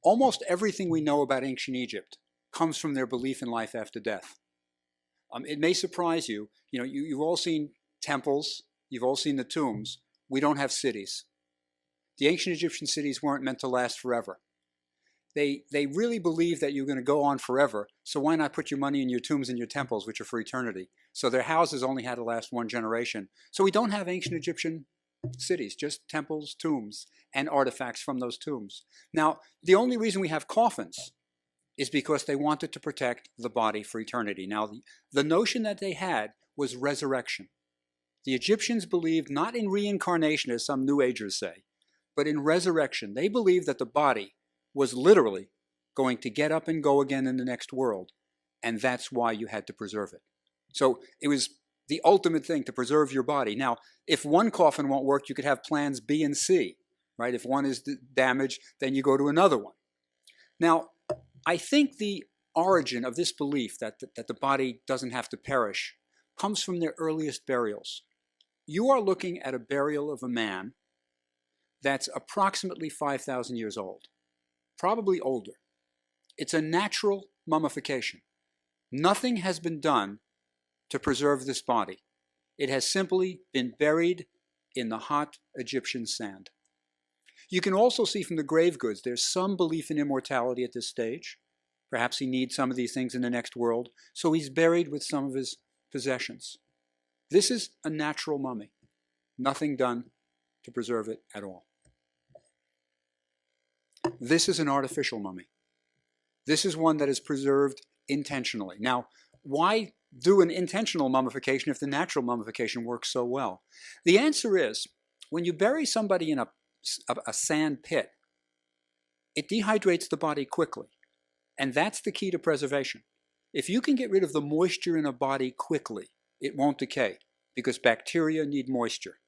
Almost everything we know about ancient Egypt comes from their belief in life after death. It may surprise you. You've all seen temples. You've all seen the tombs. We don't have cities. The ancient Egyptian cities weren't meant to last forever. They really believed that you're going to go on forever, so why not put your money in your tombs and your temples, which are for eternity? So their houses only had to last one generation. So we don't have ancient Egyptian cities, just temples, tombs, and artifacts from those tombs. Now, the only reason we have coffins is because they wanted to protect the body for eternity. Now, the notion that they had was resurrection. The Egyptians believed not in reincarnation, as some New Agers say, but in resurrection. They believed that the body was literally going to get up and go again in the next world, and that's why you had to preserve it. So it was the ultimate thing to preserve your body. Now, if one coffin won't work, you could have plans B and C, right? If one is damaged, then you go to another one. Now, I think the origin of this belief that the body doesn't have to perish comes from their earliest burials. You are looking at a burial of a man that's approximately 5,000 years old, probably older. It's a natural mummification. Nothing has been done to preserve this body. It has simply been buried in the hot Egyptian sand. You can also see from the grave goods there's some belief in immortality at this stage. Perhaps he needs some of these things in the next world, so he's buried with some of his possessions. This is a natural mummy. Nothing done to preserve it at all. This is an artificial mummy. This is one that is preserved intentionally. Now, why do an intentional mummification if the natural mummification works so well? The answer is, when you bury somebody in a sand pit, it dehydrates the body quickly. And that's the key to preservation. If you can get rid of the moisture in a body quickly, it won't decay, because bacteria need moisture.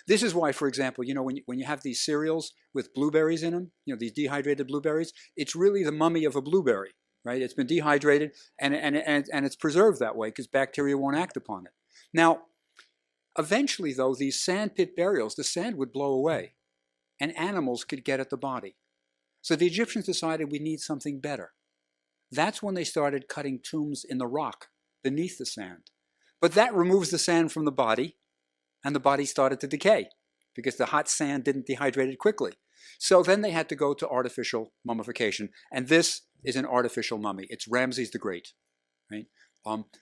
This is why, for example, when you have these cereals with blueberries in them, these dehydrated blueberries, it's really the mummy of a blueberry, right? It's been dehydrated and it's preserved that way because bacteria won't act upon it. Now, eventually, though, these sand pit burials, the sand would blow away and animals could get at the body. So the Egyptians decided we need something better. That's when they started cutting tombs in the rock beneath the sand. But that removes the sand from the body, and the body started to decay because the hot sand didn't dehydrate it quickly. So then they had to go to artificial mummification, and this is an artificial mummy. It's Ramses the Great. Right?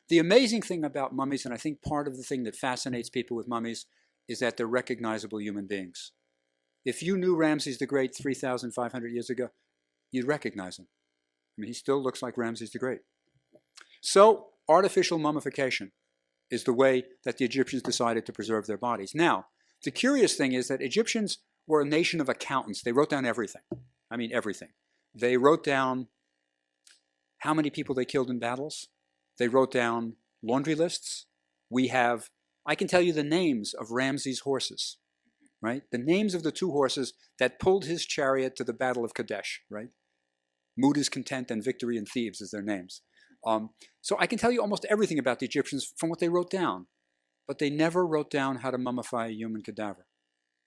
The amazing thing about mummies, and I think part of the thing that fascinates people with mummies, is that they're recognizable human beings. If you knew Ramses the Great 3,500 years ago, you'd recognize him. I mean, he still looks like Ramses the Great. So artificial mummification is the way that the Egyptians decided to preserve their bodies. Now, the curious thing is that Egyptians were a nation of accountants. They wrote down everything. I mean, everything. They wrote down how many people they killed in battles. They wrote down laundry lists. I can tell you the names of Ramses' horses, right? The names of the two horses that pulled his chariot to the Battle of Kadesh, right? Mood is Content and Victory in Thebes is their names. So I can tell you almost everything about the Egyptians from what they wrote down, but they never wrote down how to mummify a human cadaver.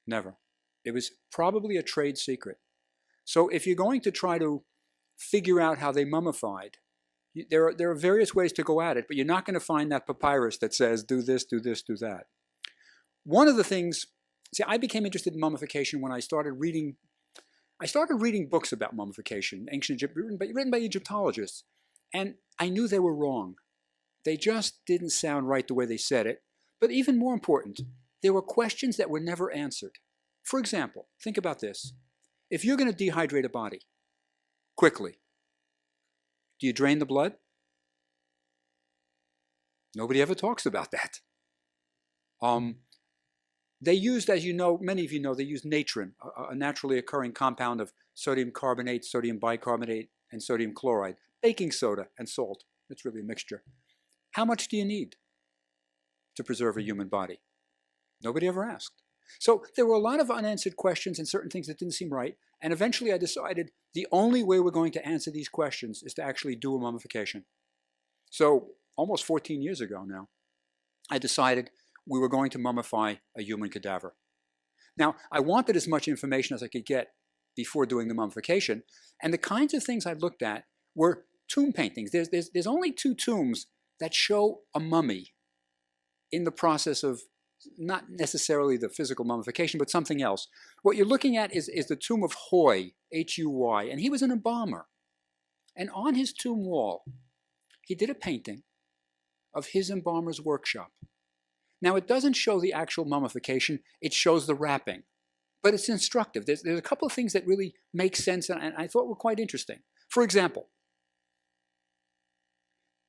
Never. It was probably a trade secret. So if you're going to try to figure out how they mummified, there are various ways to go at it, but you're not going to find that papyrus that says, do this, do this, do that. One of the things, I became interested in mummification when I started reading books about mummification, ancient Egypt, written by Egyptologists, and I knew they were wrong. They just didn't sound right the way they said it. But even more important, there were questions that were never answered. For example, think about this. If you're going to dehydrate a body quickly, do you drain the blood? Nobody ever talks about that. They used, as you know, many of you know, they used natron, a naturally occurring compound of sodium carbonate, sodium bicarbonate, and sodium chloride, baking soda, and salt. It's really a mixture. How much do you need to preserve a human body? Nobody ever asked. So there were a lot of unanswered questions and certain things that didn't seem right, and eventually I decided the only way we're going to answer these questions is to actually do a mummification. So almost 14 years ago now, I decided we were going to mummify a human cadaver. Now, I wanted as much information as I could get before doing the mummification. And the kinds of things I looked at were tomb paintings. There's only 2 tombs that show a mummy in the process of not necessarily the physical mummification, but something else. What you're looking at is the tomb of Huy, H-U-Y, and he was an embalmer. And on his tomb wall, he did a painting of his embalmer's workshop. Now, it doesn't show the actual mummification, it shows the wrapping. But it's instructive. There's a couple of things that really make sense and I thought were quite interesting. For example,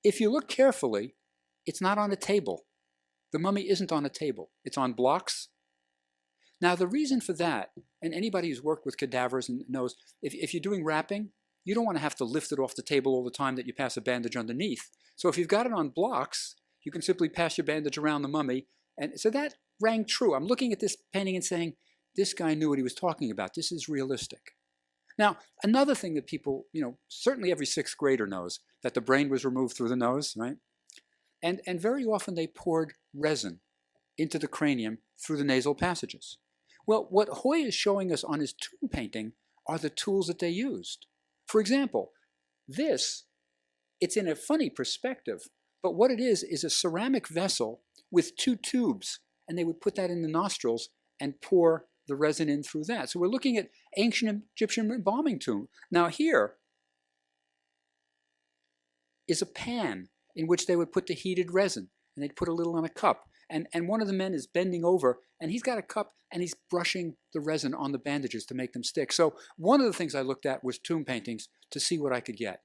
if you look carefully, it's not on a table. The mummy isn't on a table. It's on blocks. Now, the reason for that, and anybody who's worked with cadavers knows, if you're doing wrapping, you don't want to have to lift it off the table all the time that you pass a bandage underneath. So if you've got it on blocks, you can simply pass your bandage around the mummy. And so that rang true. I'm looking at this painting and saying, this guy knew what he was talking about. This is realistic. Now, another thing that people, certainly every 6th grader knows, that the brain was removed through the nose, right? And very often they poured resin into the cranium through the nasal passages. Well, what Huy is showing us on his tomb painting are the tools that they used. For example, it's in a funny perspective, but what it is a ceramic vessel with 2 tubes, and they would put that in the nostrils and pour the resin in through that. So we're looking at ancient Egyptian embalming tomb. Now here is a pan in which they would put the heated resin, and they'd put a little on a cup. And one of the men is bending over, and he's got a cup, and he's brushing the resin on the bandages to make them stick. So one of the things I looked at was tomb paintings to see what I could get.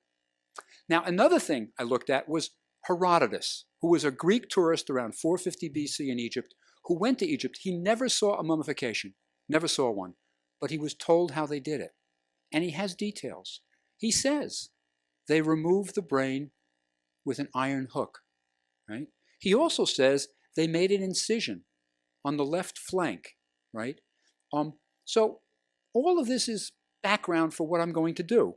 Now, another thing I looked at was Herodotus, who was a Greek tourist around 450 BC in Egypt, who went to Egypt. He never saw a mummification, never saw one, but he was told how they did it. And he has details. He says they removed the brain with an iron hook, right? He also says they made an incision on the left flank, right? So all of this is background for what I'm going to do.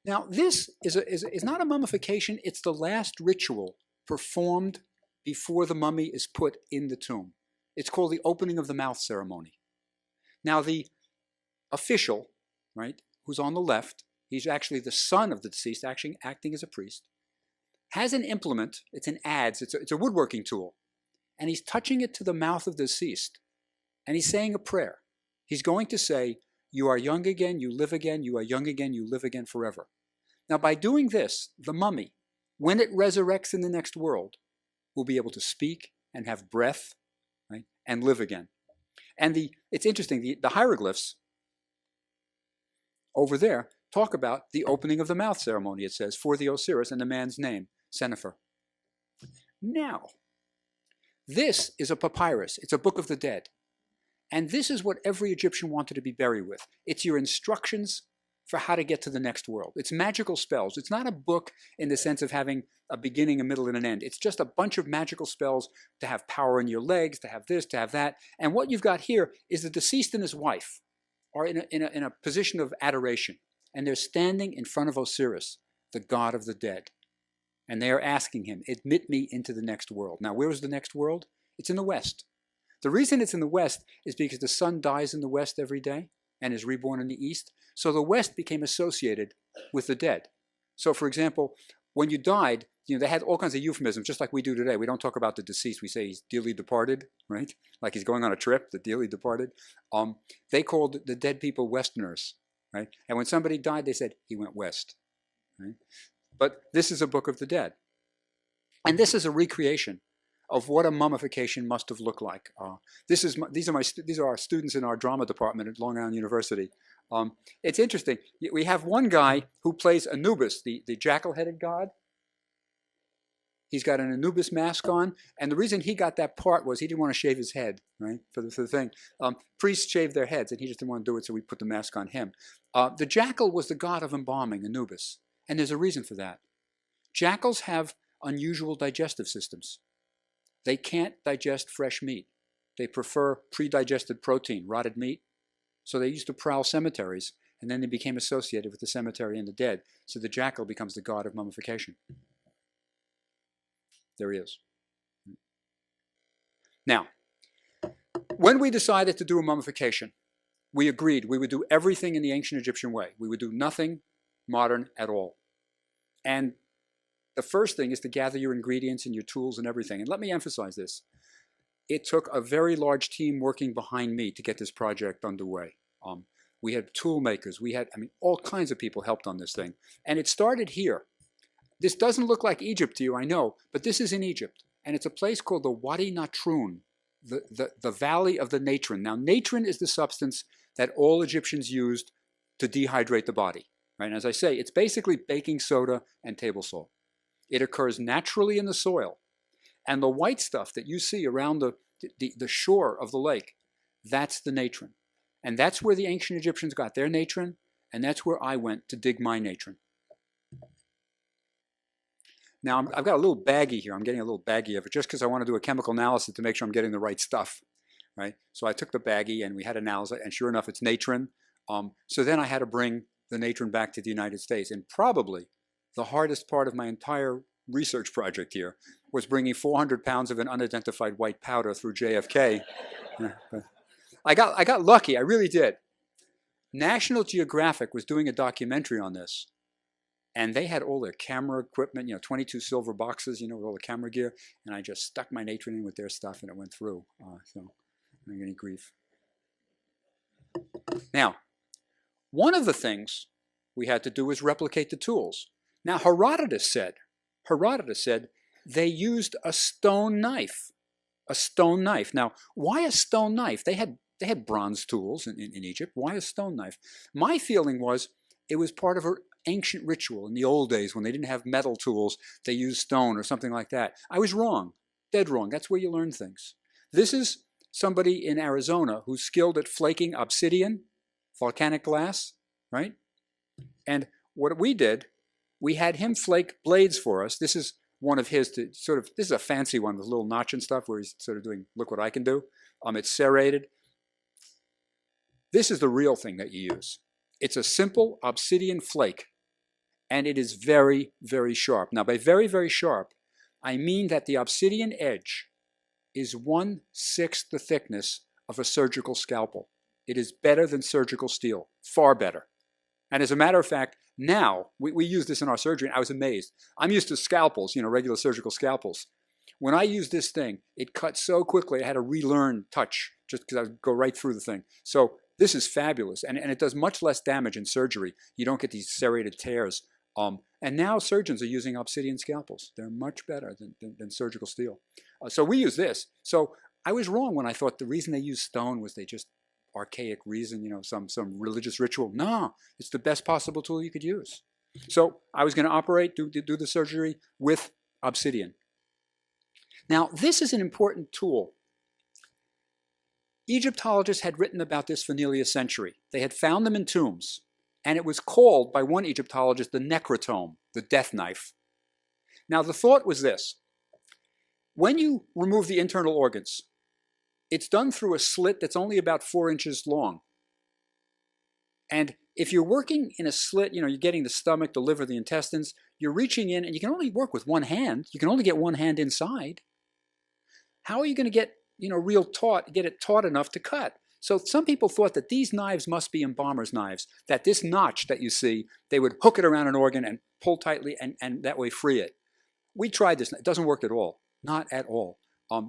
Now, this is not a mummification. It's the last ritual performed before the mummy is put in the tomb. It's called the opening of the mouth ceremony. Now, the official, right, who's on the left, he's actually the son of the deceased, actually acting as a priest, has an implement. It's an adze. It's a woodworking tool. And he's touching it to the mouth of the deceased. And he's saying a prayer. He's going to say, "You are young again, you live again, you are young again, you live again forever." Now, by doing this, the mummy, when it resurrects in the next world, will be able to speak and have breath, right, and live again. And it's interesting, the hieroglyphs over there talk about the opening of the mouth ceremony. It says, "For the Osiris," and the man's name, Senefer. Now, this is a papyrus. It's a book of the dead. And this is what every Egyptian wanted to be buried with. It's your instructions for how to get to the next world. It's magical spells. It's not a book in the sense of having a beginning, a middle, and an end. It's just a bunch of magical spells to have power in your legs, to have this, to have that. And what you've got here is the deceased and his wife are in a position of adoration. And they're standing in front of Osiris, the god of the dead. And they are asking him, "Admit me into the next world." Now, where is the next world? It's in the West. The reason it's in the West is because the sun dies in the West every day and is reborn in the East. So the West became associated with the dead. So, for example, when you died, they had all kinds of euphemisms, just like we do today. We don't talk about the deceased. We say he's dearly departed, right? Like he's going on a trip, the dearly departed. They called the dead people Westerners, right? And when somebody died, they said, "He went west," right? But this is a book of the dead. And this is a recreation of what a mummification must have looked like. These are our students in our drama department at Long Island University. It's interesting. We have one guy who plays Anubis, the jackal-headed god. He's got an Anubis mask on, and the reason he got that part was he didn't want to shave his head, right, for the thing. Priests shave their heads, and he just didn't want to do it, so we put the mask on him. The jackal was the god of embalming, Anubis, and there's a reason for that. Jackals have unusual digestive systems. They can't digest fresh meat. They prefer pre-digested protein, rotted meat. So they used to prowl cemeteries, and then they became associated with the cemetery and the dead. So the jackal becomes the god of mummification. There he is. Now, When we decided to do a mummification, we agreed we would do everything in the ancient Egyptian way. We would do nothing modern at all. And the first thing is to gather your ingredients and your tools and everything. And let me emphasize this. It took a very large team working behind me to get this project underway. We had tool makers. We had, all kinds of people helped on this thing. And it started here. This doesn't look like Egypt to you, I know, but this is in Egypt. And it's a place called the Wadi Natrun, the Valley of the natron. Now, natron is the substance that all Egyptians used to dehydrate the body. Right? And as I say, it's basically baking soda and table salt. It occurs naturally in the soil. And the white stuff that you see around the shore of the lake, that's the natron. And that's where the ancient Egyptians got their natron, and that's where I went to dig my natron. Now, I've got a little baggie here. I'm getting a little baggie of it just because I want to do a chemical analysis to make sure I'm getting the right stuff. Right? So I took the baggie, and we had analysis, and sure enough, it's natron. So then I had to bring the natron back to the United States. And probably the hardest part of my entire research project here was bringing 400 pounds of an unidentified white powder through JFK. I got lucky, I really did. National Geographic was doing a documentary on this, and they had all their camera equipment, 22 silver boxes, with all the camera gear, and I just stuck my natron in with their stuff, and it went through. So I didn't get any grief. Now, one of the things we had to do was replicate the tools. Now, Herodotus said they used a stone knife. A stone knife. Now, why a stone knife? They had bronze tools in Egypt. Why a stone knife? My feeling was it was part of an ancient ritual. In the old days, when they didn't have metal tools, they used stone or something like that. I was wrong. Dead wrong. That's where you learn things. This is somebody in Arizona who's skilled at flaking obsidian, volcanic glass, right? And what we did, we had him flake blades for us. This is one of his this is a fancy one with a little notch and stuff where he's sort of doing, look what I can do. It's serrated. This is the real thing that you use. It's a simple obsidian flake, and it is very, very sharp. Now, by very, very sharp, I mean that the obsidian edge is 1/6 the thickness of a surgical scalpel. It is better than surgical steel, far better. And as a matter of fact, now, we use this in our surgery, and I was amazed. I'm used to scalpels, regular surgical scalpels. When I used this thing, it cut so quickly, I had to relearn touch, just because I would go right through the thing. So this is fabulous, and it does much less damage in surgery. You don't get these serrated tears. And now surgeons are using obsidian scalpels. They're much better than surgical steel. So we use this. So I was wrong when I thought the reason they used stone was they just archaic reason, some religious ritual. No, it's the best possible tool you could use. So I was going to operate, do the surgery with obsidian. Now, this is an important tool. Egyptologists had written about this for nearly a century. They had found them in tombs, and it was called by one Egyptologist the necrotome, the death knife. Now, the thought was this. When you remove the internal organs, it's done through a slit that's only about 4 inches long. And if you're working in a slit, you're getting the stomach, the liver, the intestines, you're reaching in, and you can only work with one hand. You can only get one hand inside. How are you going to get, get it taut enough to cut? So some people thought that these knives must be embalmer's knives, that this notch that you see, they would hook it around an organ and pull tightly and that way free it. We tried this. It doesn't work at all. Not at all.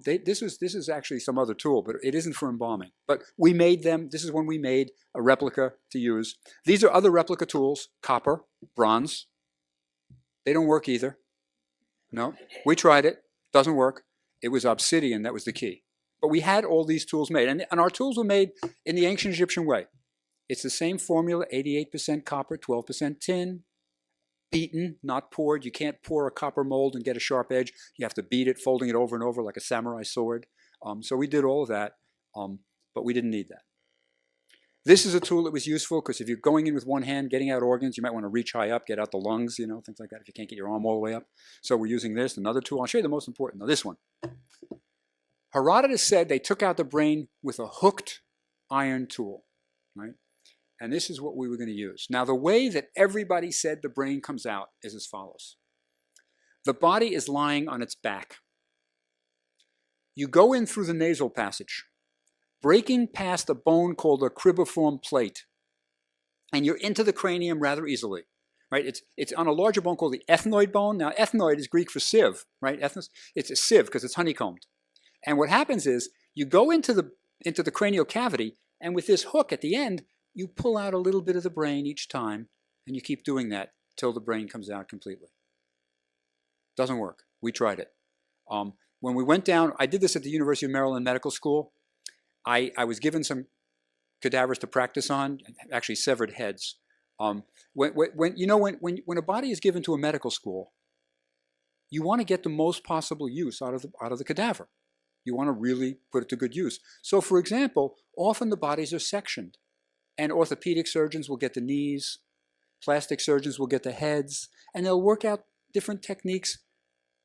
This is actually some other tool, but it isn't for embalming. But we made them. This is when we made a replica to use. These are other replica tools, copper, bronze. They don't work either. No, we tried it. Doesn't work. It was obsidian that was the key. But we had all these tools made. And our tools were made in the ancient Egyptian way. It's the same formula, 88% copper, 12% tin. Beaten, not poured. You can't pour a copper mold and get a sharp edge. You have to beat it, folding it over and over like a samurai sword. So we did all of that, but we didn't need that. This is a tool that was useful because if you're going in with one hand, getting out organs, you might want to reach high up, get out the lungs, things like that if you can't get your arm all the way up. So we're using this, another tool. I'll show you the most important. Now this one. Herodotus said they took out the brain with a hooked iron tool, right? And this is what we were going to use. Now, the way that everybody said the brain comes out is as follows. The body is lying on its back. You go in through the nasal passage. breaking past a bone called a cribriform plate. And you're into the cranium rather easily, right? It's on a larger bone called the ethnoid bone. Now, ethnoid is Greek for sieve, right? It's a sieve because it's honeycombed. And what happens is you go into the cranial cavity, and with this hook at the end, you pull out a little bit of the brain each time, and you keep doing that till the brain comes out completely. Doesn't work. We tried it. When we went down, I did this at the University of Maryland Medical School. I was given some cadavers to practice on, actually severed heads. When a body is given to a medical school, you want to get the most possible use out of the cadaver. You want to really put it to good use. So, for example, often the bodies are sectioned, and orthopedic surgeons will get the knees, plastic surgeons will get the heads, and they'll work out different techniques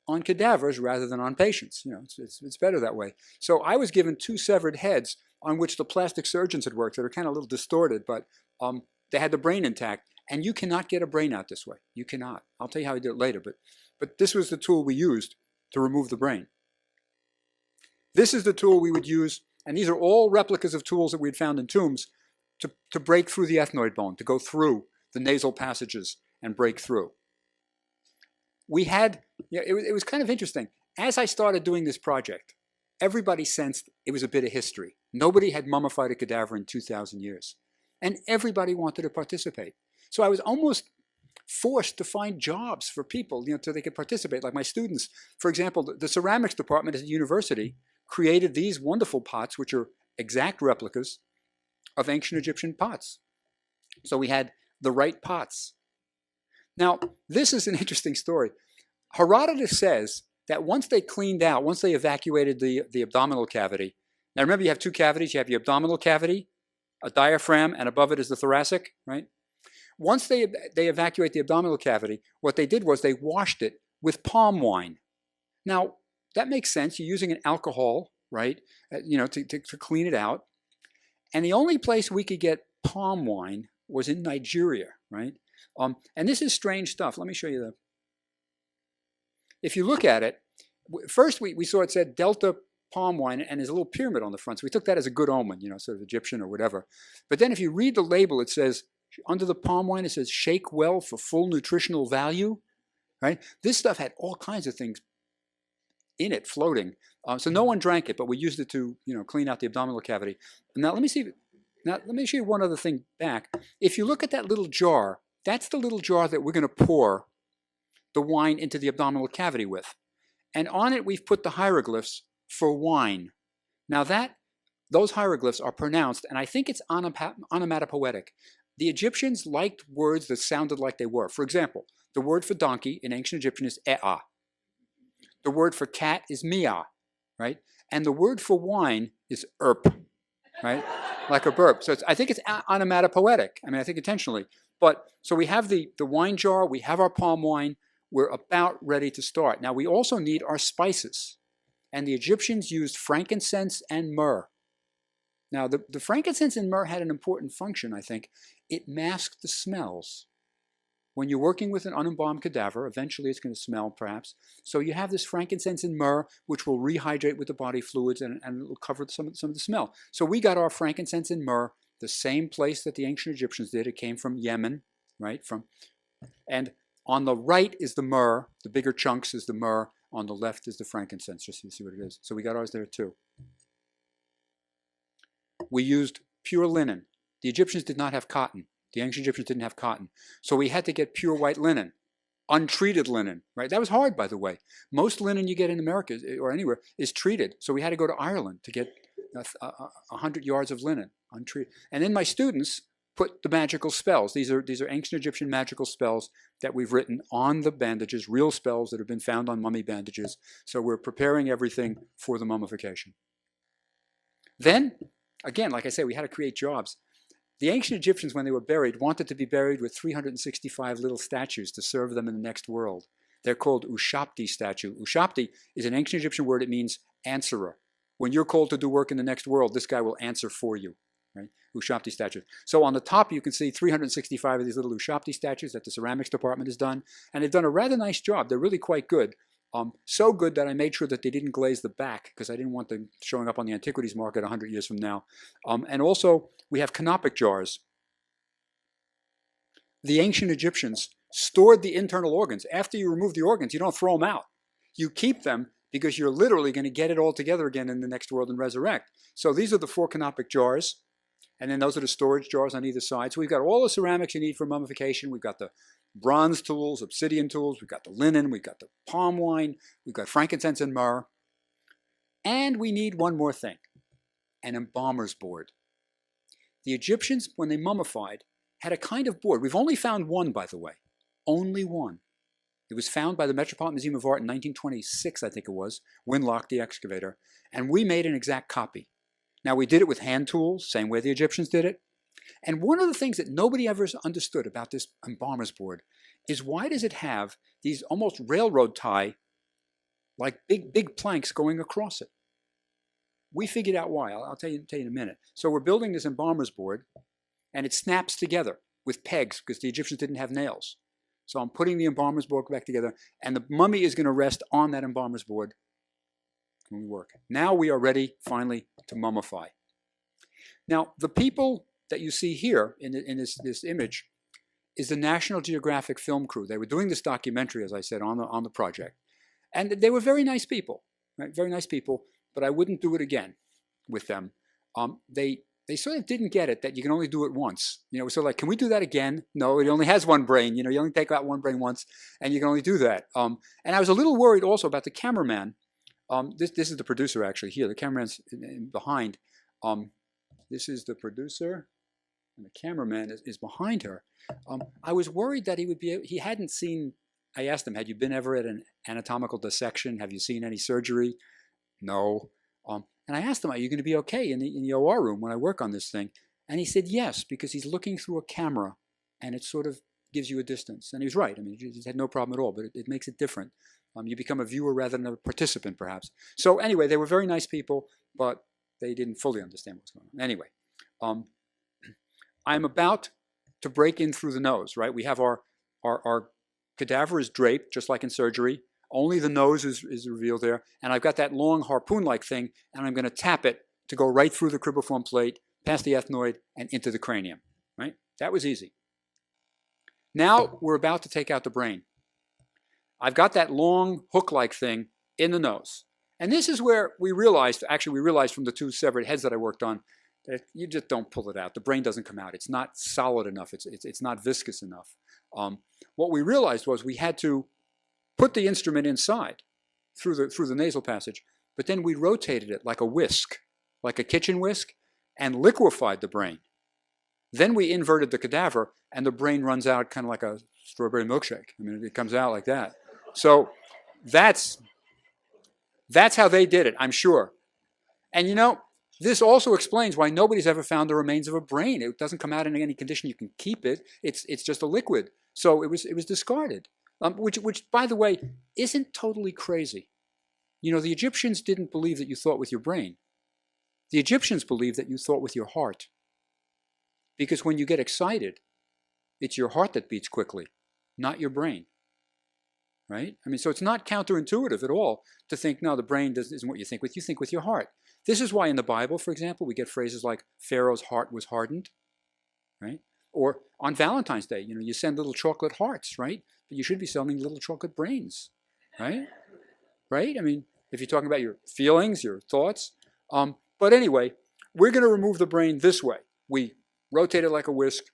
on cadavers rather than on patients. You know, it's better that way. So I was given 2 severed heads on which the plastic surgeons had worked that are kind of a little distorted, but they had the brain intact, and you cannot get a brain out this way. You cannot. I'll tell you how I did it later, but this was the tool we used to remove the brain. This is the tool we would use, and these are all replicas of tools that we'd found in tombs to break through the ethnoid bone, to go through the nasal passages and break through. We had, it was kind of interesting. As I started doing this project, everybody sensed it was a bit of history. Nobody had mummified a cadaver in 2,000 years. And everybody wanted to participate. So I was almost forced to find jobs for people, so they could participate. Like my students, for example, the ceramics department at the university created these wonderful pots, which are exact replicas of ancient Egyptian pots. So we had the right pots. Now, this is an interesting story. Herodotus says that once they cleaned out, once they evacuated the abdominal cavity. Now remember, you have 2 cavities. You have your abdominal cavity, a diaphragm, and above it is the thoracic, right? Once they evacuate the abdominal cavity, what they did was they washed it with palm wine. Now, that makes sense. You're using an alcohol, right, to clean it out. And the only place we could get palm wine was in Nigeria, right? And this is strange stuff. Let me show you that. If you look at it, first we saw it said Delta palm wine, and there's a little pyramid on the front. So we took that as a good omen, sort of Egyptian or whatever. But then if you read the label, it says, under the palm wine, it says, shake well for full nutritional value, right? This stuff had all kinds of things in it floating. So no one drank it, but we used it to, clean out the abdominal cavity. Now let me show you one other thing back. If you look at that little jar, that's the little jar that we're going to pour the wine into the abdominal cavity with. And on it, we've put the hieroglyphs for wine. Now those hieroglyphs are pronounced, and I think it's onomatopoetic. The Egyptians liked words that sounded like they were. For example, the word for donkey in ancient Egyptian is e'ah. The word for cat is mia, right? And the word for wine is erp, right? Like a burp. So I think it's onomatopoetic. I think intentionally. But so we have the wine jar, we have our palm wine, we're about ready to start. Now we also need our spices. And the Egyptians used frankincense and myrrh. Now the frankincense and myrrh had an important function, I think. It masked the smells. When you're working with an unembalmed cadaver, eventually it's going to smell, perhaps. So you have this frankincense and myrrh, which will rehydrate with the body fluids and it will cover some of the smell. So we got our frankincense and myrrh the same place that the ancient Egyptians did. It came from Yemen, right? And on the right is the myrrh. The bigger chunks is the myrrh. On the left is the frankincense, just so you see what it is. So we got ours there too. We used pure linen. The Egyptians did not have cotton. The ancient Egyptians didn't have cotton. So we had to get pure white linen, untreated linen, right? That was hard, by the way. Most linen you get in America or anywhere is treated. So we had to go to Ireland to get 100 yards of linen, untreated. And then my students put the magical spells. These are ancient Egyptian magical spells that we've written on the bandages, real spells that have been found on mummy bandages. So we're preparing everything for the mummification. Then, again, like I say, we had to create jobs. The ancient Egyptians, when they were buried, wanted to be buried with 365 little statues to serve them in the next world. They're called Ushapti statue. Ushapti is an ancient Egyptian word. It means answerer. When you're called to do work in the next world, this guy will answer for you. Right? Ushapti statues. So on the top, you can see 365 of these little Ushapti statues that the ceramics department has done. And they've done a rather nice job. They're really quite good. So good that I made sure that they didn't glaze the back because I didn't want them showing up on the antiquities market 100 years from now. And also, we have canopic jars. The ancient Egyptians stored the internal organs. After you remove the organs, you don't throw them out. You keep them because you're literally going to get it all together again in the next world and resurrect. So these are the 4 canopic jars. And then those are the storage jars on either side. So we've got all the ceramics you need for mummification. We've got the bronze tools, obsidian tools. We've got the linen. We've got the palm wine. We've got frankincense and myrrh. And we need one more thing, an embalmer's board. The Egyptians, when they mummified, had a kind of board. We've only found one, by the way. Only one. It was found by the Metropolitan Museum of Art in 1926, I think it was, Winlock, the excavator. And we made an exact copy. Now, we did it with hand tools, same way the Egyptians did it. And one of the things that nobody ever understood about this embalmer's board is why does it have these almost railroad tie, like big planks going across it? We figured out why. I'll tell you in a minute. So we're building this embalmer's board, and it snaps together with pegs because the Egyptians didn't have nails. So I'm putting the embalmer's board back together, and the mummy is going to rest on that embalmer's board when we work. Now we are ready, finally, to mummify. Now, the people that you see here in this image is the National Geographic film crew. They were doing this documentary, as I said, on the project. And they were very nice people, right? Very nice people, but I wouldn't do it again with them. They sort of didn't get it that you can only do it once. You know, so like, can we do that again? No, it only has one brain. You know, you only take out one brain once, and you can only do that. And I was a little worried also about the cameraman. This is the producer actually here. The cameraman's behind. This is the producer, and the cameraman is behind her. I was worried that he hadn't seen. I asked him, had you been ever at an anatomical dissection? Have you seen any surgery? No. And I asked him, are you going to be okay in the OR room when I work on this thing? And he said yes, because he's looking through a camera, and it sort of gives you a distance. And he was right. I mean, he had no problem at all, but it makes it different. You become a viewer rather than a participant, perhaps. So anyway, they were very nice people, but they didn't fully understand what was going on. Anyway, I'm about to break in through the nose, right? We have our cadaver is draped, just like in surgery. Only the nose is revealed there. And I've got that long harpoon-like thing, and I'm going to tap it to go right through the cribriform plate, past the ethmoid, and into the cranium, right? That was easy. Now we're about to take out the brain. I've got that long hook-like thing in the nose. And this is where we realized from the 2 severed heads that I worked on, that you just don't pull it out. The brain doesn't come out. It's not solid enough. It's not viscous enough. What we realized was we had to put the instrument inside through the nasal passage, but then we rotated it like a whisk, like a kitchen whisk, and liquefied the brain. Then we inverted the cadaver, and the brain runs out kind of like a strawberry milkshake. I mean, it comes out like that. So that's how they did it, I'm sure. And you know, this also explains why nobody's ever found the remains of a brain. It doesn't come out in any condition you can keep it. It's just a liquid. So it was discarded, which, by the way, isn't totally crazy. You know, the Egyptians didn't believe that you thought with your brain. The Egyptians believed that you thought with your heart. Because when you get excited, it's your heart that beats quickly, not your brain. Right? I mean, so it's not counterintuitive at all to think, no, the brain isn't what you think with your heart. This is why in the Bible, for example, we get phrases like Pharaoh's heart was hardened, right? Or on Valentine's Day, you know, you send little chocolate hearts, right? But you should be sending little chocolate brains, right? Right? I mean, if you're talking about your feelings, your thoughts. But anyway, we're going to remove the brain this way. We rotate it like a whisk,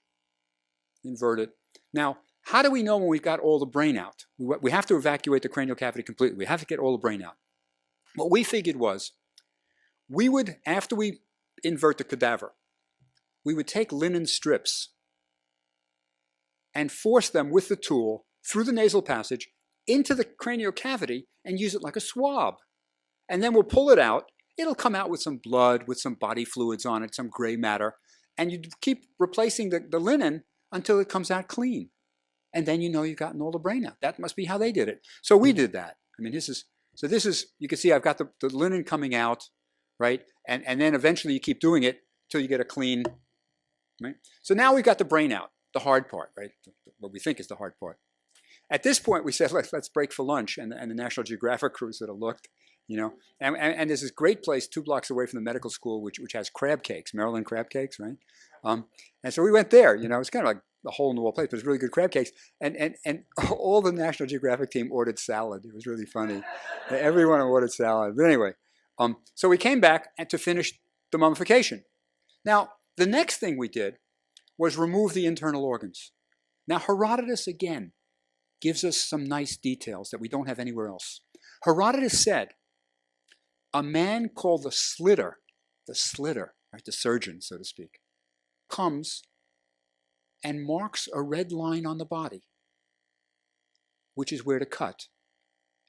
invert it. Now, how do we know when we've got all the brain out? We have to evacuate the cranial cavity completely. We have to get all the brain out. What we figured was, we would, after we invert the cadaver, we would take linen strips and force them with the tool through the nasal passage into the cranial cavity and use it like a swab. And then we'll pull it out. It'll come out with some blood, with some body fluids on it, some gray matter. And you keep replacing the linen until it comes out clean. And then you know you've gotten all the brain out. That must be how they did it. So we did that. I mean, this is, you can see I've got the linen coming out, right? And then eventually you keep doing it until you get a clean, right? So now we've got the brain out, the hard part, right? What we think is the hard part. At this point, we said, let's break for lunch. And the National Geographic crew sort of looked, you know. And there's this great place 2 blocks away from the medical school, which has crab cakes, Maryland crab cakes, right? And so we went there, you know. It's kind of like a hole-in-the-wall place, but it's really good crab cakes. And all the National Geographic team ordered salad. It was really funny. Everyone ordered salad. But anyway, so we came back to finish the mummification. Now, the next thing we did was remove the internal organs. Now, Herodotus, again, gives us some nice details that we don't have anywhere else. Herodotus said, a man called the slitter, right, the surgeon, so to speak, comes and marks a red line on the body, which is where to cut.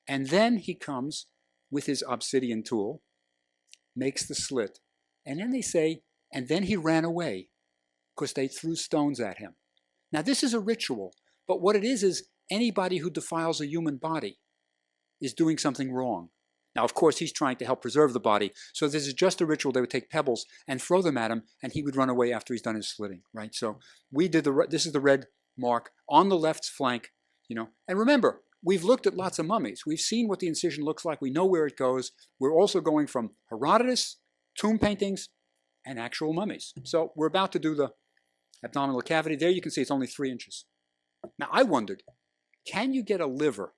And then he comes with his obsidian tool, makes the slit, and then they say, and then he ran away because they threw stones at him. Now, this is a ritual, but what it is anybody who defiles a human body is doing something wrong. Now, of course, he's trying to help preserve the body, so this is just a ritual. They would take pebbles and throw them at him, and he would run away after he's done his slitting, right? So we did this is the red mark on the left flank, you know. And remember, we've looked at lots of mummies. We've seen what the incision looks like. We know where it goes. We're also going from Herodotus, tomb paintings, and actual mummies. So we're about to do the abdominal cavity. There you can see it's only 3 inches. Now, I wondered, can you get a liver,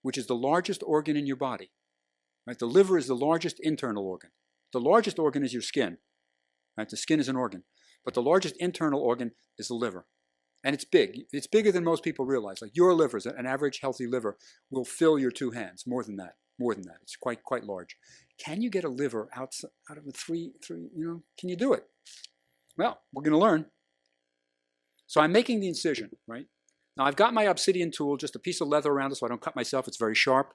which is the largest organ in your body? Right? The liver is the largest internal organ. The largest organ is your skin. Right? The skin is an organ. But the largest internal organ is the liver. And it's big. It's bigger than most people realize. Like your liver, an average healthy liver, will fill your 2 hands. More than that. More than that. It's quite large. Can you get a liver out of a three, you know, can you do it? Well, we're going to learn. So I'm making the incision, right? Now I've got my obsidian tool, just a piece of leather around it so I don't cut myself. It's very sharp.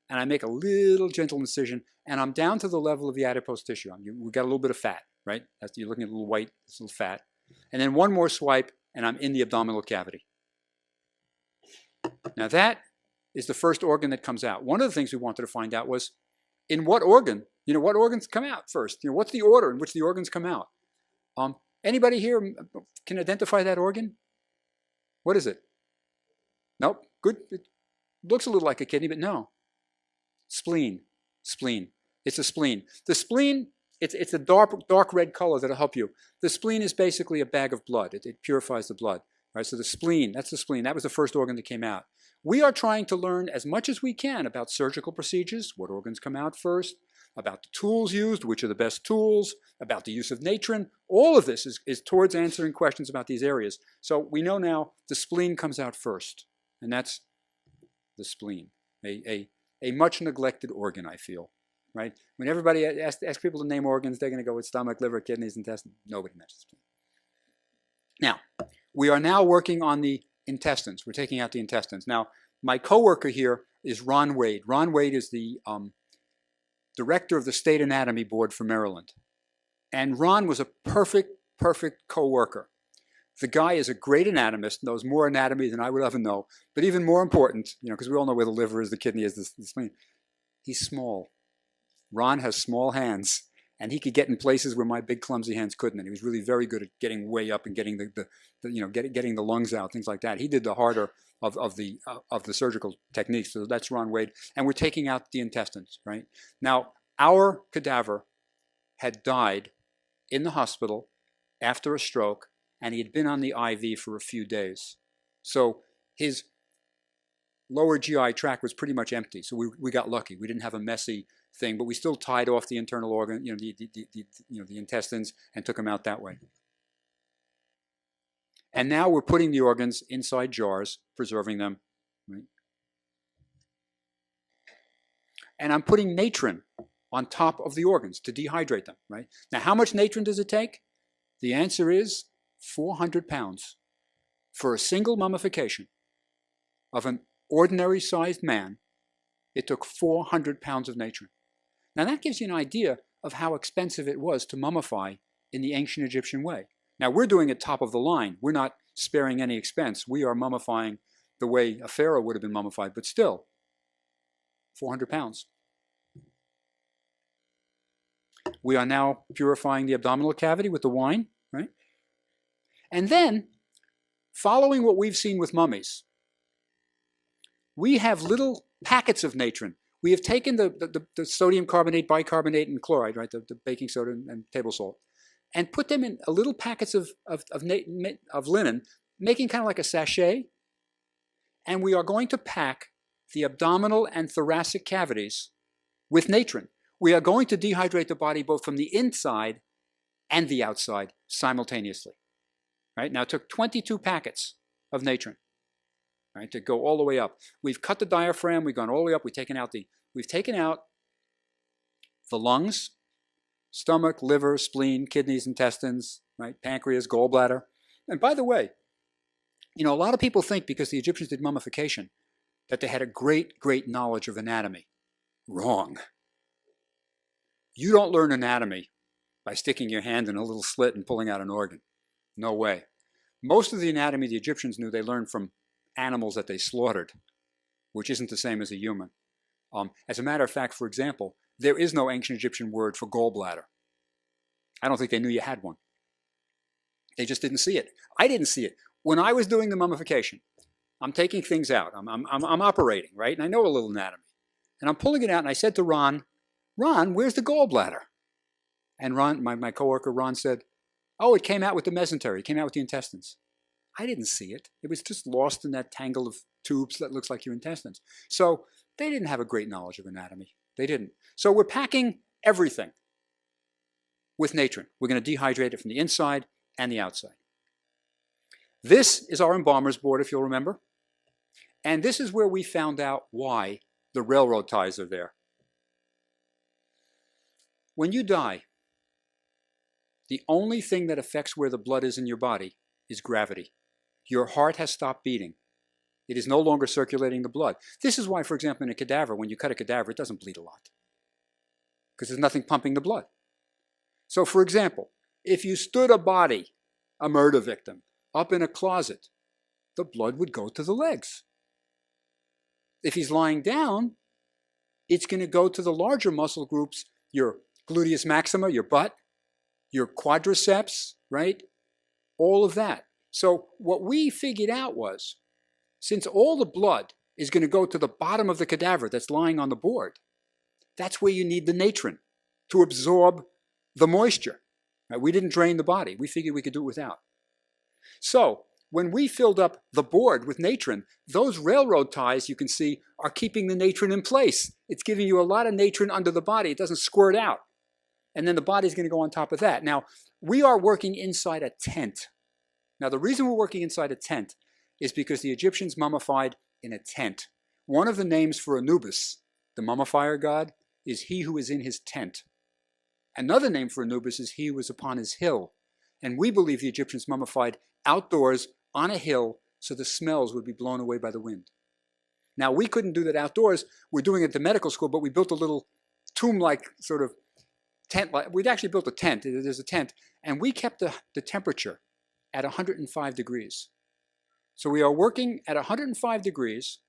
And I make a little gentle incision, and I'm down to the level of the adipose tissue. We've got a little bit of fat, right? You're looking at a little white, it's a little fat. And then one more swipe, and I'm in the abdominal cavity. Now that is the first organ that comes out. One of the things we wanted to find out was, in what organ, you know, what organs come out first? You know, what's the order in which the organs come out? Anybody here can identify that organ? What is it? Nope. Good. It looks a little like a kidney, but no. Spleen. Spleen. It's a spleen. The spleen, it's a dark red color that'll help you. The spleen is basically a bag of blood. It purifies the blood. Right? So the spleen, that's the spleen. That was the first organ that came out. We are trying to learn as much as we can about surgical procedures, what organs come out first, about the tools used, which are the best tools, about the use of natron. All of this is towards answering questions about these areas. So we know now the spleen comes out first, and that's the spleen, a much neglected organ, I feel. Right? When everybody asks people to name organs, they're going to go with stomach, liver, kidneys, intestines. Nobody mentions spleen. Now, we are now working on the intestines. We're taking out the intestines. Now, my coworker here is Ron Wade. Ron Wade is the director of the State Anatomy Board for Maryland. And Ron was a perfect coworker. The guy is a great anatomist, knows more anatomy than I would ever know. But even more important, you know, because we all know where the liver is, the kidney is, the spleen. He's small. Ron has small hands, and he could get in places where my big clumsy hands couldn't. And he was really very good at getting way up and getting getting the lungs out, things like that. He did the harder of the surgical techniques. So that's Ron Wade, and we're taking out the intestines. Right now, our cadaver had died in the hospital after a stroke, and he had been on the IV for a few days. So his lower GI tract was pretty much empty. So we got lucky. We didn't have a messy thing, but we still tied off the internal organ, the intestines, and took them out that way. And now we're putting the organs inside jars, preserving them. Right? And I'm putting natron on top of the organs to dehydrate them. Right? Now, how much natron does it take? The answer is 400 pounds. For a single mummification of an ordinary-sized man, it took 400 pounds of natron. Now that gives you an idea of how expensive it was to mummify in the ancient Egyptian way. Now we're doing it top of the line. We're not sparing any expense. We are mummifying the way a pharaoh would have been mummified, but still, 400 pounds. We are now purifying the abdominal cavity with the wine, right? And then, following what we've seen with mummies, we have little packets of natron. We have taken the sodium carbonate, bicarbonate, and chloride, right, the baking soda and table salt, and put them in little packets of linen, making kind of like a sachet. And we are going to pack the abdominal and thoracic cavities with natron. We are going to dehydrate the body both from the inside and the outside simultaneously. Right? Now, it took 22 packets of natron, right, to go all the way up. We've cut the diaphragm. We've gone all the way up. We've taken out the lungs, stomach, liver, spleen, kidneys, intestines, right, pancreas, gallbladder. And by the way, you know, a lot of people think because the Egyptians did mummification that they had a great, great knowledge of anatomy. Wrong. You don't learn anatomy by sticking your hand in a little slit and pulling out an organ. No way. Most of the anatomy the Egyptians knew they learned from animals that they slaughtered, which isn't the same as a human. As a matter of fact, for example, there is no ancient Egyptian word for gallbladder. I don't think they knew you had one. They just didn't see it. I didn't see it. When I was doing the mummification, I'm taking things out. I'm operating, right? And I know a little anatomy. And I'm pulling it out, and I said to Ron, where's the gallbladder? And Ron, my coworker Ron, said, oh, it came out with the mesentery. It came out with the intestines. I didn't see it. It was just lost in that tangle of tubes that looks like your intestines. So they didn't have a great knowledge of anatomy. They didn't. So we're packing everything with natron. We're going to dehydrate it from the inside and the outside. This is our embalmer's board, if you'll remember. And this is where we found out why the railroad ties are there. When you die, the only thing that affects where the blood is in your body is gravity. Your heart has stopped beating. It is no longer circulating the blood. This is why, for example, in a cadaver, when you cut a cadaver, it doesn't bleed a lot, because there's nothing pumping the blood. So, for example, if you stood a body, a murder victim, up in a closet, the blood would go to the legs. If he's lying down, it's going to go to the larger muscle groups, your gluteus maxima, your butt, your quadriceps, right? All of that. So what we figured out was, since all the blood is going to go to the bottom of the cadaver that's lying on the board, that's where you need the natron to absorb the moisture. Right? We didn't drain the body. We figured we could do it without. So when we filled up the board with natron, those railroad ties, you can see, are keeping the natron in place. It's giving you a lot of natron under the body. It doesn't squirt out. And then the body's going to go on top of that. Now, we are working inside a tent. Now, the reason we're working inside a tent is because the Egyptians mummified in a tent. One of the names for Anubis, the mummifier god, is he who is in his tent. Another name for Anubis is he who is upon his hill. And we believe the Egyptians mummified outdoors on a hill so the smells would be blown away by the wind. Now, we couldn't do that outdoors. We're doing it at the medical school, but we built a little tomb-like sort of tent. We'd actually built a tent. There's a tent. And we kept the temperature at 105 degrees. So we are working at 105 degrees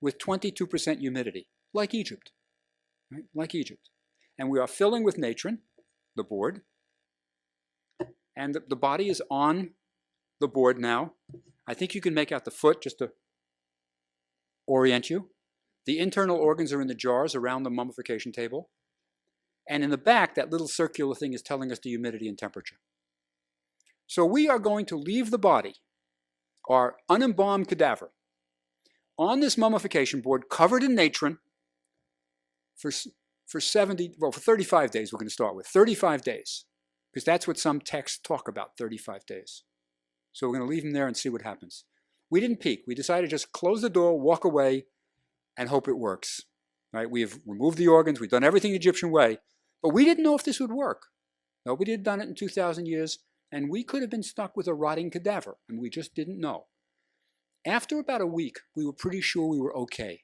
with 22% humidity, like Egypt, right? Like Egypt. And we are filling with natron, the board, and the body is on the board now. I think you can make out the foot just to orient you. The internal organs are in the jars around the mummification table. And in the back, that little circular thing is telling us the humidity and temperature. So we are going to leave the body, our unembalmed cadaver, on this mummification board covered in natron for 35 days we're going to start with. 35 days. Because that's what some texts talk about, 35 days. So we're going to leave them there and see what happens. We didn't peek. We decided to just close the door, walk away, and hope it works. Right? We've removed the organs. We've done everything the Egyptian way. But we didn't know if this would work. Nobody had done it in 2,000 years. And we could have been stuck with a rotting cadaver. And we just didn't know. After about a week, we were pretty sure we were okay.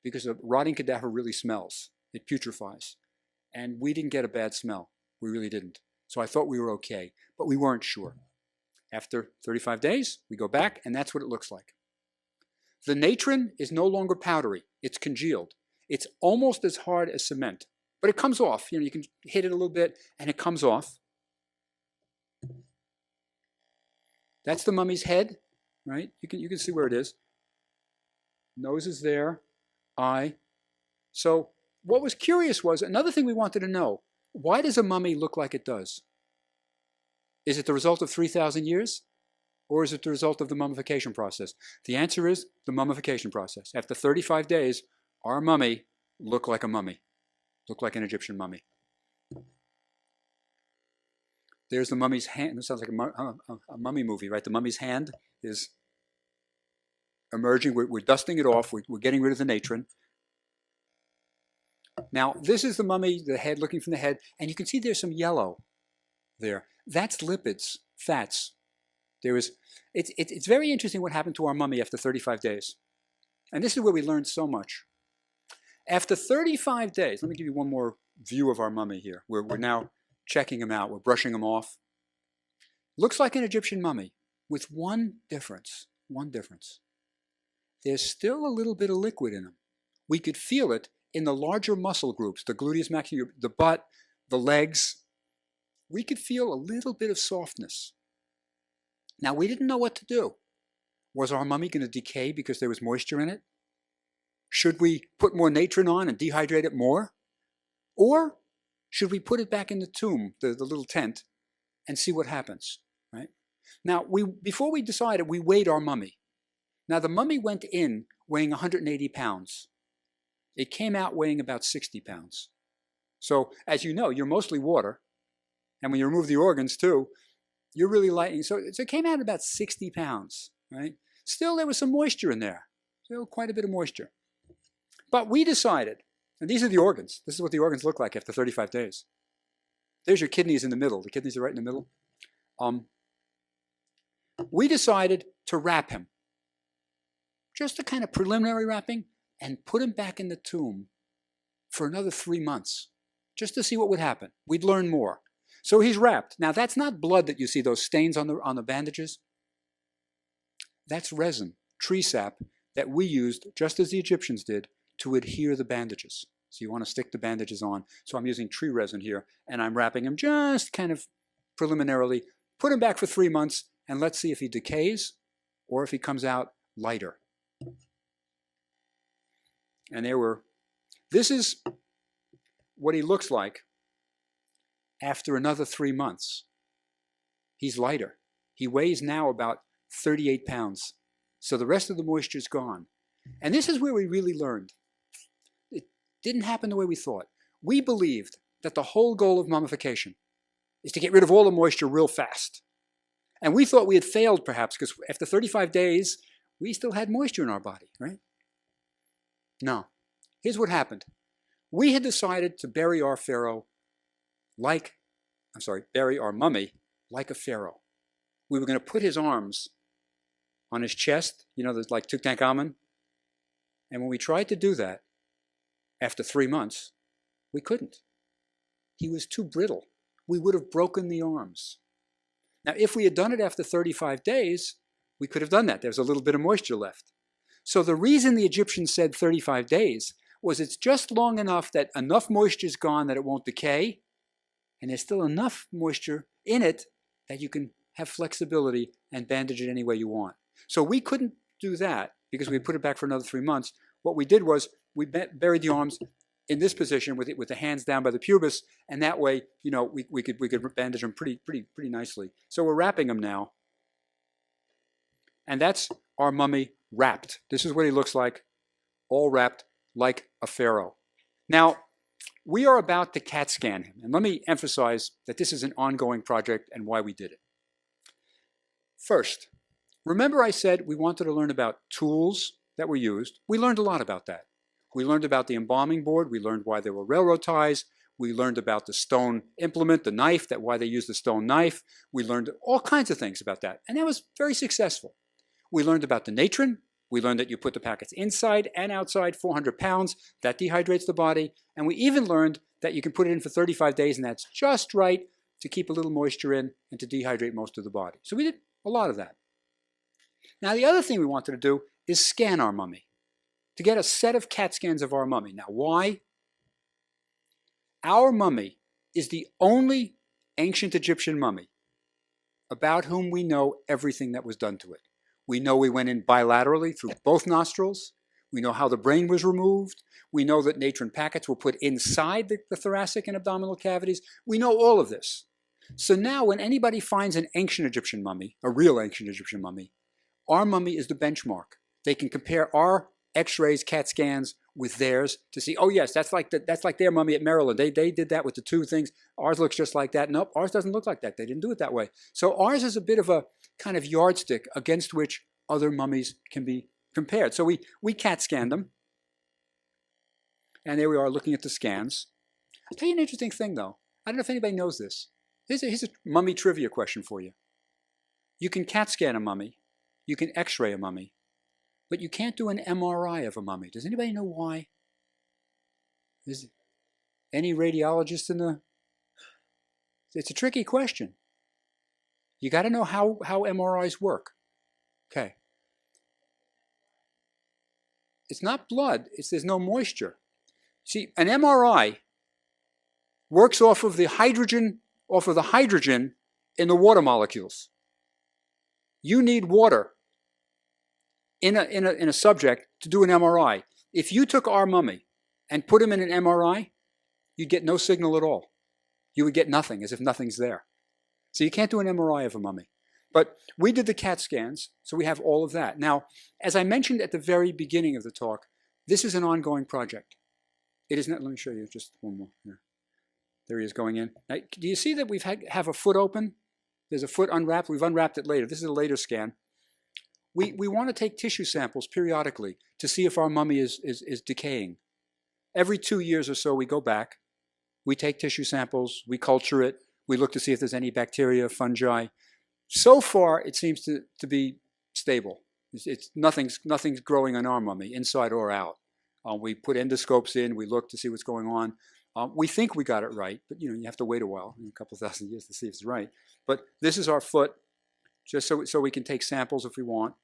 Because a rotting cadaver really smells. It putrefies. And we didn't get a bad smell. We really didn't. So I thought we were okay. But we weren't sure. After 35 days, we go back, and that's what it looks like. The natron is no longer powdery. It's congealed. It's almost as hard as cement. But it comes off. You know, you can hit it a little bit, and it comes off. That's the mummy's head, right? You can see where it is. Nose is there, eye. So what was curious was, another thing we wanted to know, why does a mummy look like it does? Is it the result of 3,000 years? Or is it the result of the mummification process? The answer is the mummification process. After 35 days, our mummy looked like a mummy, looked like an Egyptian mummy. There's the mummy's hand. This sounds like a mummy movie, right? The mummy's hand is emerging. We're dusting it off. We're getting rid of the natron. Now, this is the mummy, the head, looking from the head, and you can see there's some yellow there. That's lipids, fats. It's very interesting what happened to our mummy after 35 days. And this is where we learned so much. After 35 days, let me give you one more view of our mummy here. We're now checking him out. We're brushing him off. Looks like an Egyptian mummy with one difference. One difference. There's still a little bit of liquid in him. We could feel it in the larger muscle groups, the gluteus maximus, the butt, the legs. We could feel a little bit of softness. Now, we didn't know what to do. Was our mummy going to decay because there was moisture in it? Should we put more natron on and dehydrate it more? Or should we put it back in the tomb, the little tent, and see what happens, right? Now, before we decided, we weighed our mummy. Now, the mummy went in weighing 180 pounds. It came out weighing about 60 pounds. So, as you know, you're mostly water. And when you remove the organs, too, you're really light. So it came out about 60 pounds, right? Still, there was some moisture in there. Still quite a bit of moisture. But we decided, and these are the organs. This is what the organs look like after 35 days. There's your kidneys in the middle. The kidneys are right in the middle. We decided to wrap him. Just a kind of preliminary wrapping, and put him back in the tomb for another 3 months, just to see what would happen. We'd learn more. So he's wrapped. Now, that's not blood that you see, those stains on the bandages. That's resin, tree sap, that we used, just as the Egyptians did, to adhere the bandages. So you want to stick the bandages on. So I'm using tree resin here, and I'm wrapping him just kind of preliminarily. Put him back for 3 months, and let's see if he decays or if he comes out lighter. And this is what he looks like after another 3 months. He's lighter. He weighs now about 38 pounds. So the rest of the moisture is gone. And this is where we really learned. It didn't happen the way we thought. We believed that the whole goal of mummification is to get rid of all the moisture real fast. And we thought we had failed, perhaps, because after 35 days, we still had moisture in our body, right? No. Here's what happened. We had decided to bury our bury our mummy like a pharaoh. We were going to put his arms on his chest, like Tutankhamun. And when we tried to do that, after 3 months, we couldn't. He was too brittle. We would have broken the arms. Now, if we had done it after 35 days, we could have done that. There was a little bit of moisture left. So the reason the Egyptians said 35 days was it's just long enough that enough moisture is gone that it won't decay, and there's still enough moisture in it that you can have flexibility and bandage it any way you want. So we couldn't do that because we put it back for another 3 months. What we did was we buried the arms in this position with the hands down by the pubis, and that way, we could bandage them pretty nicely. So we're wrapping them now, and that's our mummy wrapped. This is what he looks like, all wrapped like a pharaoh. Now, we are about to CAT scan him, and let me emphasize that this is an ongoing project and why we did it. First, remember I said we wanted to learn about tools that were used. We learned a lot about that. We learned about the embalming board. We learned why there were railroad ties. We learned about the stone implement, the knife, why they used the stone knife. We learned all kinds of things about that, and that was very successful. We learned about the natron. We learned that you put the packets inside and outside, 400 pounds. That dehydrates the body. And we even learned that you can put it in for 35 days, and that's just right to keep a little moisture in and to dehydrate most of the body. So we did a lot of that. Now, the other thing we wanted to do is scan our mummy, to get a set of CAT scans of our mummy. Now, why? Our mummy is the only ancient Egyptian mummy about whom we know everything that was done to it. We know we went in bilaterally through both nostrils. We know how the brain was removed. We know that natron packets were put inside the thoracic and abdominal cavities. We know all of this. So now when anybody finds an ancient Egyptian mummy, a real ancient Egyptian mummy, our mummy is the benchmark. They can compare our X-rays, CAT scans with theirs to see, oh yes, that's like their mummy at Maryland. They did that with the two things. Ours looks just like that. Nope, ours doesn't look like that. They didn't do it that way. So ours is a bit of a kind of yardstick against which other mummies can be compared. So we CAT scanned them. And there we are looking at the scans. I'll tell you an interesting thing though. I don't know if anybody knows this. Here's a mummy trivia question for you. You can CAT scan a mummy. You can X-ray a mummy. But you can't do an MRI of a mummy. Does anybody know why? Is any radiologist in the... It's a tricky question. You got to know how MRIs work. Okay. It's not blood. There's no moisture. See, an MRI works off of the hydrogen in the water molecules. You need water in a subject to do an MRI. If you took our mummy and put him in an MRI, you'd get no signal at all. You would get nothing, as if nothing's there. So you can't do an MRI of a mummy. But we did the CAT scans, so we have all of that. Now, as I mentioned at the very beginning of the talk, this is an ongoing project. It is not, let me show you just one more. Yeah. There he is going in. Now, do you see that we have a foot open? There's a foot unwrapped. We've unwrapped it later. This is a later scan. We want to take tissue samples periodically to see if our mummy is decaying. Every 2 years or so we go back, we take tissue samples, we culture it, we look to see if there's any bacteria, fungi. So far it seems to be stable. Nothing's growing on our mummy, inside or out. We put endoscopes in, we look to see what's going on. We think we got it right, but you have to wait a while, a couple thousand years to see if it's right. But this is our foot, just so we can take samples if we want.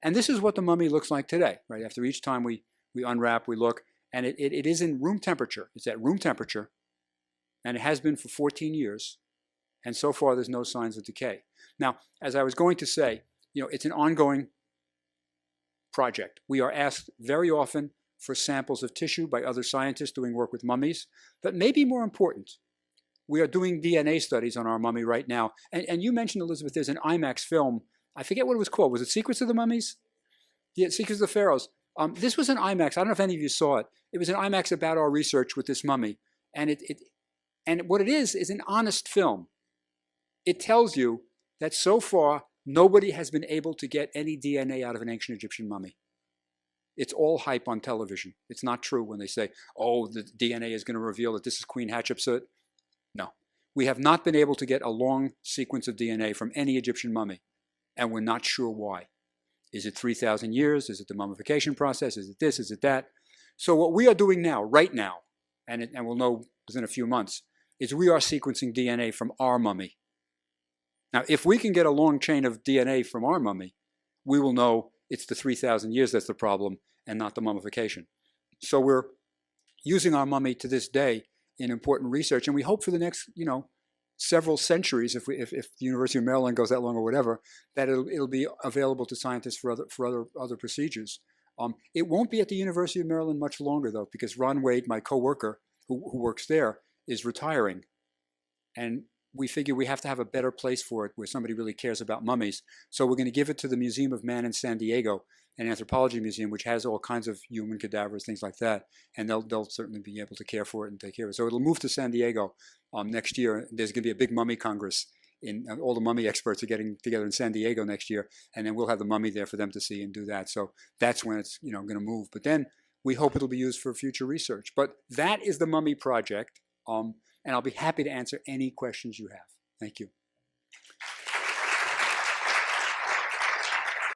And this is what the mummy looks like today, right? After each time we unwrap, we look, and it is in room temperature. It's at room temperature, and it has been for 14 years. And so far, there's no signs of decay. Now, as I was going to say, it's an ongoing project. We are asked very often for samples of tissue by other scientists doing work with mummies. But maybe more important, we are doing DNA studies on our mummy right now. And you mentioned, Elizabeth, there's an IMAX film. I forget what it was called. Was it Secrets of the Mummies? Yeah, Secrets of the Pharaohs. This was an IMAX. I don't know if any of you saw it. It was an IMAX about our research with this mummy. And what it is an honest film. It tells you that so far, nobody has been able to get any DNA out of an ancient Egyptian mummy. It's all hype on television. It's not true when they say, oh, the DNA is going to reveal that this is Queen Hatshepsut. No. We have not been able to get a long sequence of DNA from any Egyptian mummy, and we're not sure why. Is it 3,000 years? Is it the mummification process? Is it this? Is it that? So what we are doing now, right now, and we'll know within a few months, is we are sequencing DNA from our mummy. Now, if we can get a long chain of DNA from our mummy, we will know it's the 3,000 years that's the problem and not the mummification. So we're using our mummy to this day in important research, and we hope for the next, several centuries, if the University of Maryland goes that long or whatever, that it'll be available to scientists for other procedures. It won't be at the University of Maryland much longer though, because Ron Wade, my coworker who works there, is retiring, and we figure we have to have a better place for it where somebody really cares about mummies. So we're going to give it to the Museum of Man in San Diego, an anthropology museum which has all kinds of human cadavers, things like that, and they'll certainly be able to care for it and take care of it. So it'll move to San Diego next year. There's going to be a big mummy congress. All the mummy experts are getting together in San Diego next year, and then we'll have the mummy there for them to see and do that. So that's when it's going to move. But then we hope it'll be used for future research. But that is the mummy project, and I'll be happy to answer any questions you have. Thank you.